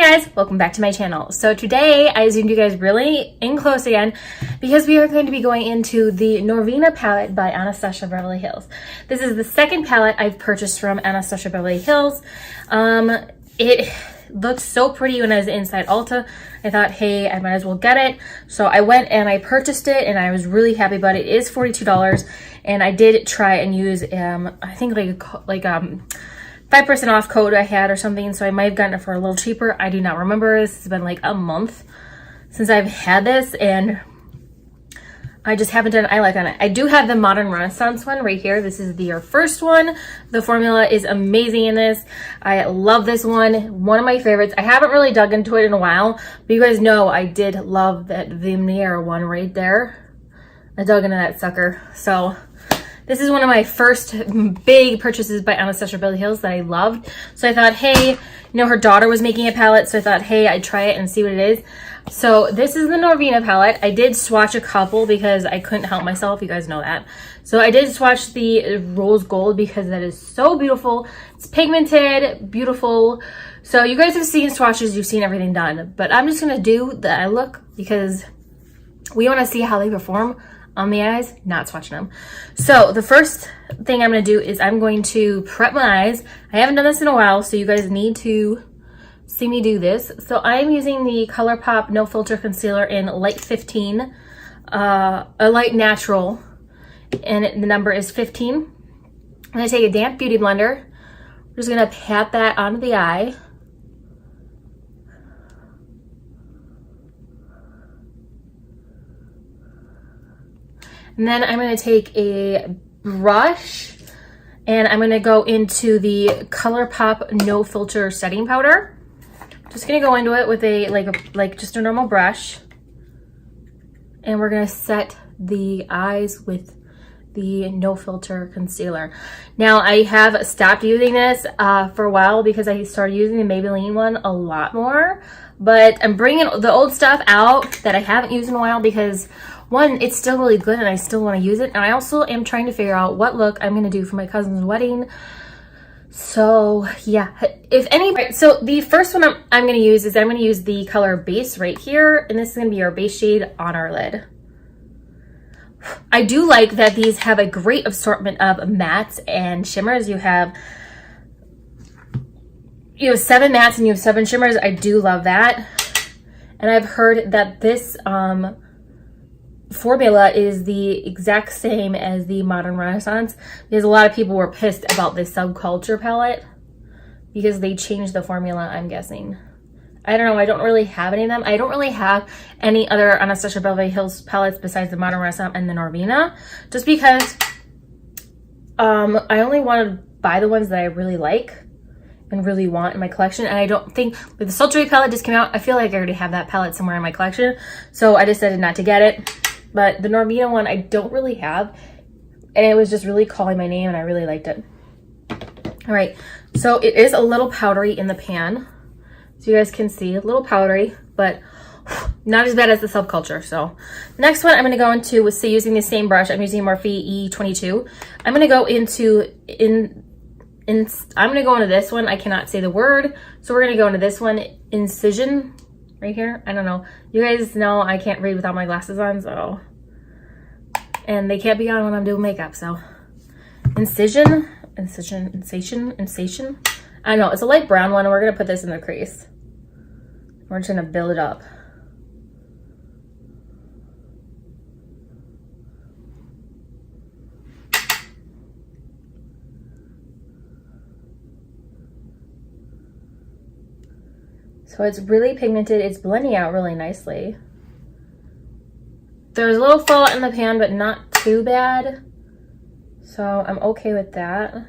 guys, welcome back to my channel. So today I zoomed you guys really in close again because we are going to be going into the Norvina palette by Anastasia Beverly Hills. This is the second palette I've purchased from Anastasia Beverly Hills. It looked so pretty when I was inside Ulta. I thought, hey, I might as well get it. So I went and I purchased it and I was really happy about it. It is $42 and I did try and use I think like 5% off code I had or something, so I might have gotten it for a little cheaper. I do not remember. This has been like a month since I've had this and I just haven't done eye look on it. I do have the Modern Renaissance one right here. This is your first one. The formula is amazing in this. I love this one. One of my favorites. I haven't really dug into it in a while, but you guys know I did love that Vimier one right there. I dug into that sucker. So this is one of my first big purchases by Anastasia Beverly Hills that I loved. So I thought, hey, you know, her daughter was making a palette. So I thought, hey, I'd try it and see what it is. So this is the Norvina palette. I did swatch a couple because I couldn't help myself. You guys know that. So I did swatch the rose gold because that is so beautiful. It's pigmented, beautiful. So you guys have seen swatches, you've seen everything done. But I'm just going to do the eye look because we want to see how they perform on the eyes, not swatching them. So the first thing I'm going to do is I'm going to prep my eyes. I haven't done this in a while, so you guys need to see me do this. So I'm using the ColourPop No Filter Concealer in Light 15, a light natural, and the number is 15. I'm going to take a damp beauty blender. I'm just going to pat that onto the eye. And then I'm going to take a brush and I'm going to go into the ColourPop No Filter Setting Powder. Just going to go into it with a like just a normal brush. And we're going to set the eyes with the No Filter Concealer. Now I have stopped using this for a while because I started using the Maybelline one a lot more. But I'm bringing the old stuff out that I haven't used in a while because one, it's still really good and I still want to use it. And I also am trying to figure out what look I'm going to do for my cousin's wedding. So yeah, so the first one I'm going to use is I'm going to use the color Base right here. And this is going to be our base shade on our lid. I do like that these have a great assortment of mattes and shimmers. You have 7 mattes and you have 7 shimmers. I do love that. And I've heard that this formula is the exact same as the Modern Renaissance because a lot of people were pissed about this Subculture palette because they changed the formula, I'm guessing. I don't know. I don't really have any of them. I don't really have any other Anastasia Beverly Hills palettes besides the Modern Renaissance and the Norvina just because I only want to buy the ones that I really like and really want in my collection. And I don't think with the Sultry palette just came out, I feel like I already have that palette somewhere in my collection. So I decided not to get it. But the Norvina one I don't really have. And it was just really calling my name and I really liked it. All right, so it is a little powdery in the pan. So you guys can see, a little powdery, but not as bad as the Subculture. So next one I'm going to go into with using the same brush. I'm using Morphe E22. I'm going to go into I'm going to go into this one. I cannot say the word. So we're going to go into this one, Incision, right here. I don't know. You guys know I can't read without my glasses on, so. And they can't be on when I'm doing makeup, so. Incision. I don't know. It's a light brown one, and we're going to put this in the crease. We're just going to build it up. So it's really pigmented. It's blending out really nicely. There's a little fallout in the pan, but not too bad. So I'm okay with that.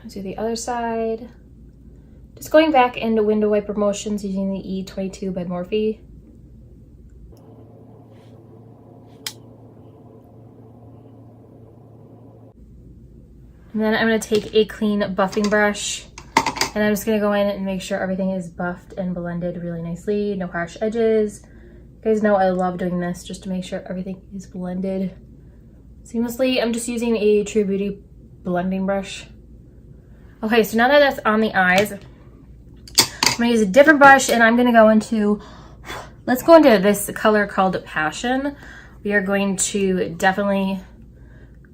Let's do the other side. Just going back into window wiper motions using the E22 by Morphe. And then I'm going to take a clean buffing brush and I'm just going to go in and make sure everything is buffed and blended really nicely. No harsh edges. You guys know I love doing this just to make sure everything is blended seamlessly. I'm just using a True Beauty blending brush. Okay, so now that that's on the eyes, I'm gonna use a different brush and I'm gonna go into, let's go into this color called Passion. We are going to definitely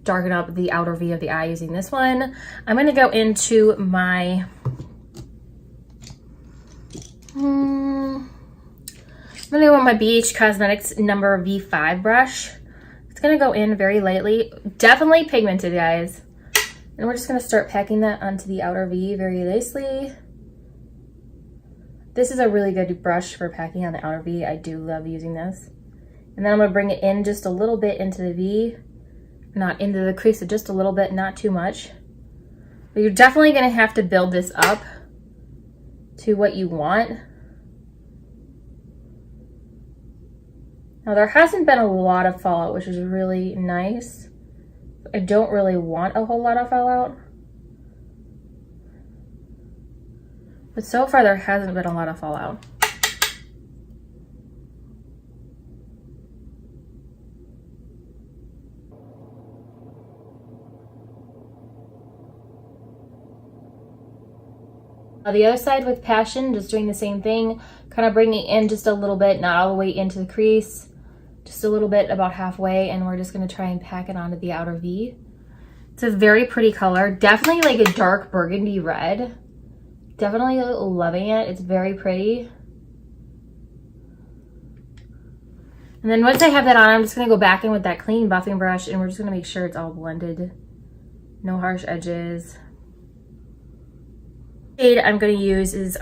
darken up the outer V of the eye using this one. I'm gonna go into my, I'm gonna go with my BH Cosmetics number V5 brush. It's gonna go in very lightly, definitely pigmented, guys. And we're just gonna start packing that onto the outer V very nicely. This is a really good brush for packing on the outer V. I do love using this. And then I'm gonna bring it in just a little bit into the V, not into the crease, so just a little bit, not too much. But you're definitely gonna have to build this up to what you want. Now there hasn't been a lot of fallout, which is really nice. I don't really want a whole lot of fallout. But so far there hasn't been a lot of fallout. The other side with Passion, just doing the same thing, kind of bringing it in just a little bit, not all the way into the crease, just a little bit, about halfway, and we're just gonna try and pack it onto the outer V. It's a very pretty color, definitely like a dark burgundy red. Definitely loving it, it's very pretty. And then once I have that on, I'm just gonna go back in with that clean buffing brush and we're just gonna make sure it's all blended. No harsh edges. Shade I'm gonna use is,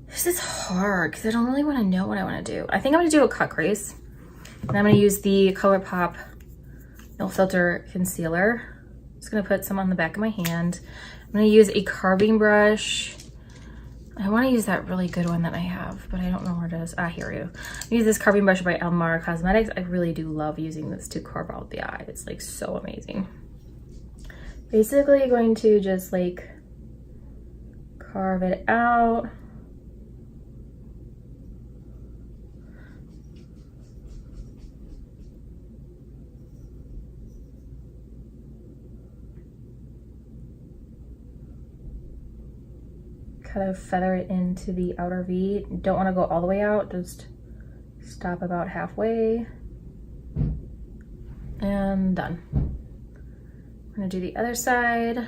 this is hard because I don't really want to know what I want to do. I think I'm gonna do a cut crease. And I'm gonna use the ColourPop No Filter Concealer. Just gonna put some on the back of my hand. I'm gonna use a carving brush. I want to use that really good one that I have, but I don't know where it is. Ah, here we go. I use this carving brush by Elmara Cosmetics. I really do love using this to carve out the eye. It's like so amazing. Basically going to just like carve it out. Kind of feather it into the outer V. Don't want to go all the way out, just stop about halfway. And done. I'm gonna do the other side.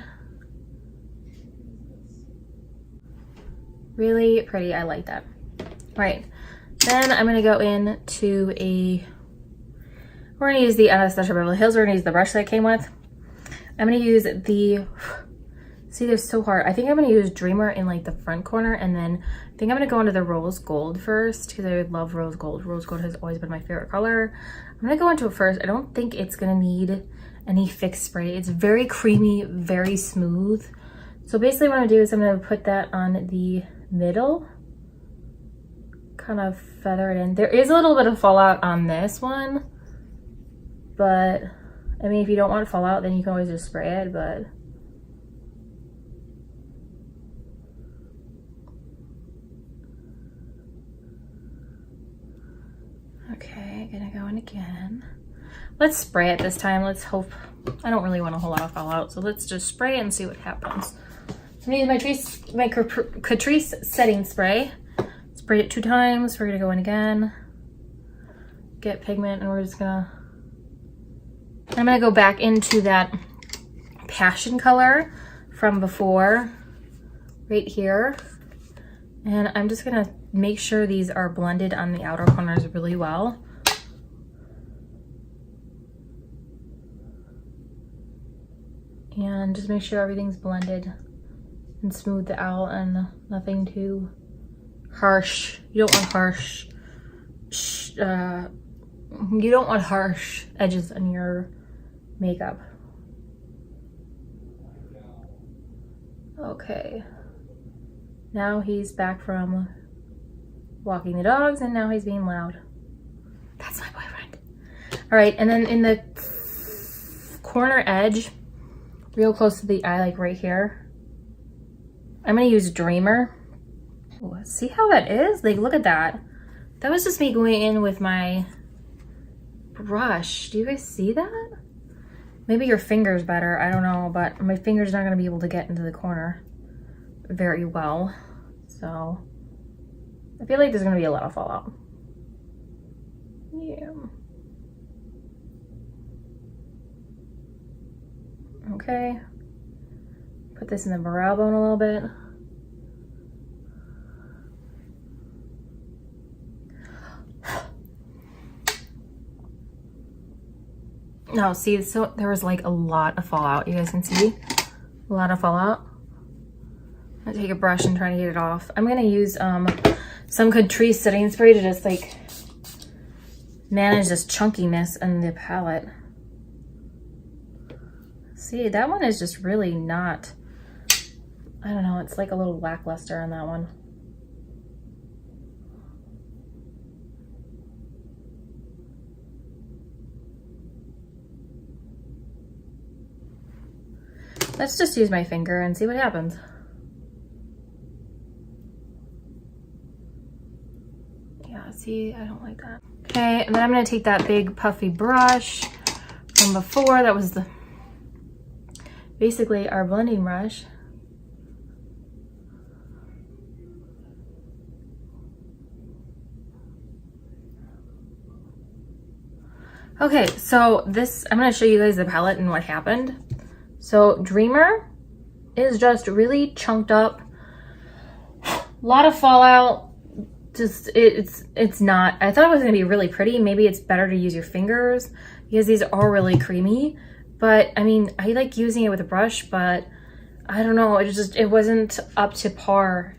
Really pretty, I like that. All right, then I'm gonna go in to we're gonna use the Anastasia Beverly Hills. We're gonna use the brush that I came with. I'm gonna use the, see, they're so hard. I think I'm gonna use Dreamer in like the front corner, and then I think I'm gonna go into the rose gold first because I love rose gold. Rose gold has always been my favorite color. I'm gonna go into it first. I don't think it's gonna need any fixed spray. It's very creamy, very smooth. So basically what I'm gonna do is I'm gonna put that on the middle, kind of feather it in. There is a little bit of fallout on this one, but I mean, if you don't want fallout, then you can always just spray it, but okay, gonna go in again. Let's spray it this time. Let's hope. I don't really want a whole lot of fallout, so let's just spray it and see what happens. So I'm gonna use my Catrice setting spray. Sprayed it 2 times. We're gonna go in again, get pigment, and we're just gonna, I'm gonna go back into that Passion color from before, right here. And I'm just gonna make sure these are blended on the outer corners really well. And just make sure everything's blended and smoothed out and nothing too harsh. You don't want harsh, you don't want harsh edges on your makeup. Okay. Now he's back from walking the dogs and now he's being loud. That's my boyfriend. All right, and then in the corner edge, real close to the eye, like right here, I'm gonna use Dreamer. Ooh, see how that is? Like, look at that. That was just me going in with my brush. Do you guys see that? Maybe your finger's better, I don't know, but my finger's not gonna be able to get into the corner very well. So I feel like there's gonna be a lot of fallout. Yeah. Okay. Put this in the brow bone a little bit. Now, see, so there was like a lot of fallout. You guys can see a lot of fallout. I'm gonna take a brush and try to get it off. I'm gonna use some Catrice setting spray to just like manage this chunkiness in the palette. See, that one is just really not, I don't know, it's like a little lackluster on that one. Let's just use my finger and see what happens. Yeah, see, I don't like that. Okay, and then I'm gonna take that big puffy brush from before. That was basically our blending brush. Okay, so this, I'm gonna show you guys the palette and what happened. So Dreamer is just really chunked up, a lot of fallout. Just it's not, I thought it was gonna be really pretty. Maybe it's better to use your fingers because these are really creamy. But I mean, I like using it with a brush, but I don't know, it wasn't up to par.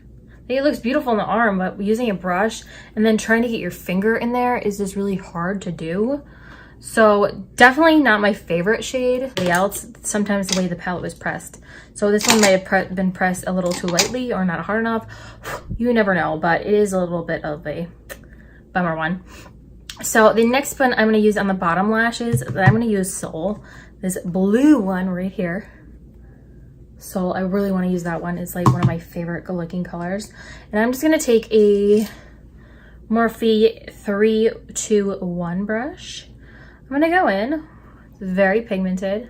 It looks beautiful in the arm, but using a brush and then trying to get your finger in there is just really hard to do. So definitely not my favorite shade. The else, sometimes the way the palette was pressed. So this one may have been pressed a little too lightly or not hard enough. You never know, but it is a little bit of a bummer one. So the next one I'm gonna use on the bottom lashes, I'm gonna use Soul. This blue one right here. Soul, I really wanna use that one. It's like one of my favorite good looking colors. And I'm just gonna take a Morphe 321 brush. I'm gonna go in, it's very pigmented.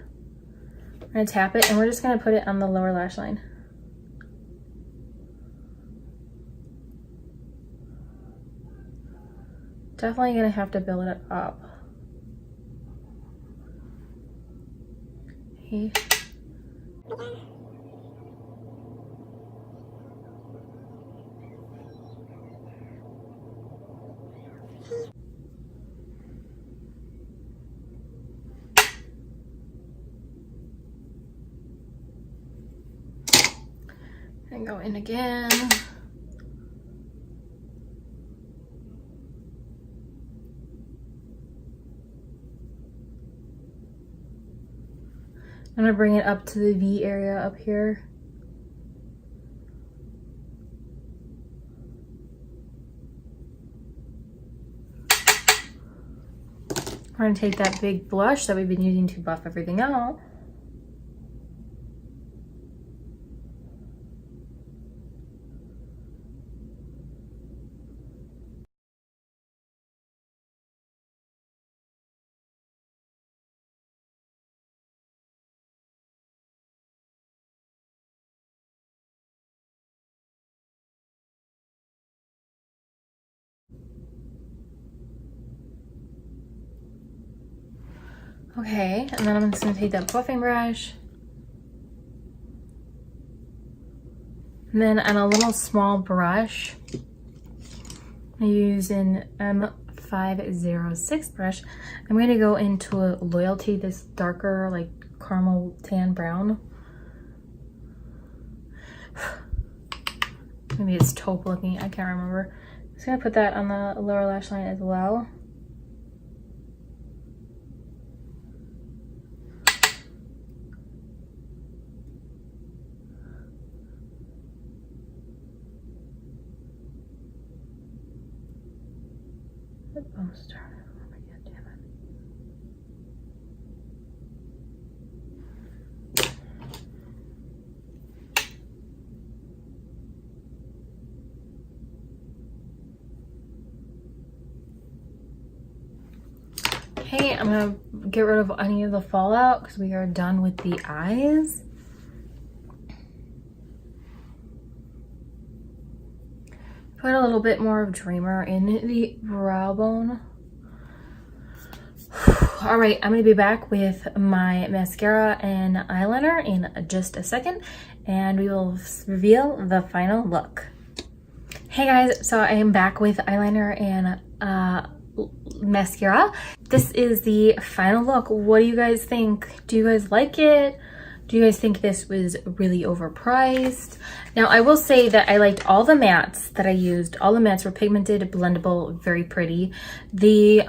I'm gonna tap it and we're just gonna put it on the lower lash line. Definitely gonna have to build it up. Okay. And go in again. I'm gonna bring it up to the V area up here. We're gonna take that big blush that we've been using to buff everything out. Okay, and then I'm just gonna take that buffing brush. And then on a little small brush, I use an M506 brush. I'm gonna go into a Loyalty, this darker like caramel tan brown. Maybe it's taupe looking, I can't remember. I'm just gonna put that on the lower lash line as well. Almost done. Oh my god, damn it. Okay, I'm gonna get rid of any of the fallout because we are done with the eyes. Put a little bit more of Dreamer in the brow bone. All right, I'm gonna be back with my mascara and eyeliner in just a second, and we will reveal the final look. Hey guys, so I am back with eyeliner and mascara. This is the final look. What do you guys think? Do you guys like it? Do you guys think this was really overpriced? Now, I will say that I liked all the mattes that I used. All the mattes were pigmented, blendable, very pretty. The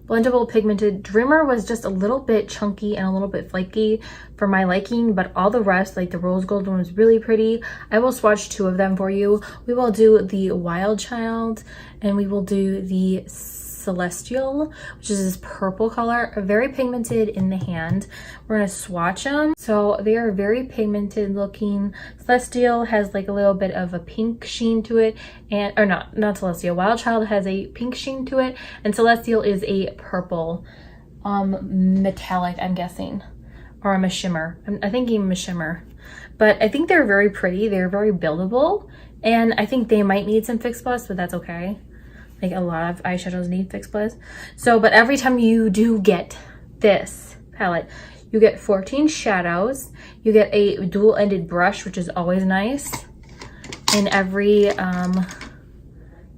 blendable pigmented Dreamer was just a little bit chunky and a little bit flaky for my liking, but all the rest, like the rose gold one, was really pretty. I will swatch 2 of them for you. We will do the Wild Child and we will do the Celestial, which is this purple color, very pigmented in the hand. We're gonna swatch them. So they are very pigmented looking. Celestial has like a little bit of a pink sheen to it, and or not Celestial. Wild Child has a pink sheen to it, and Celestial is a purple metallic, I'm guessing, or I'm a shimmer. I think even a shimmer, but I think they're very pretty. They're very buildable, and I think they might need some Fix Plus, but that's okay. Like a lot of eyeshadows need Fix Plus. So, but every time you do get this palette, you get 14 shadows. You get a dual-ended brush, which is always nice. In every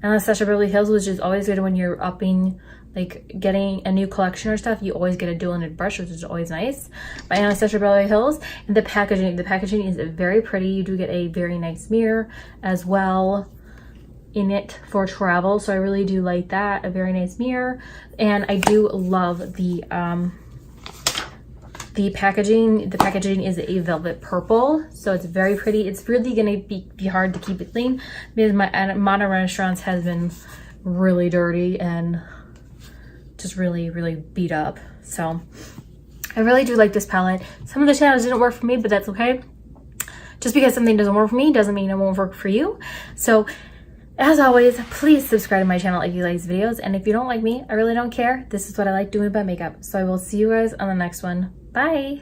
Anastasia Beverly Hills, which is always good when you're upping, like getting a new collection or stuff, you always get a dual-ended brush, which is always nice. By Anastasia Beverly Hills. And the packaging is very pretty. You do get a very nice mirror as well in it for travel, so I really do like that. A very nice mirror, and I do love the packaging. The packaging is a velvet purple, so it's very pretty. It's really gonna be hard to keep it clean because my Modern Renaissance has been really dirty and just really beat up. So I really do like this palette. Some of the shadows didn't work for me, but that's okay. Just because something doesn't work for me doesn't mean it won't work for you. So as always, please subscribe to my channel if you like these videos. And if you don't like me, I really don't care. This is what I like doing with my makeup. So I will see you guys on the next one. Bye.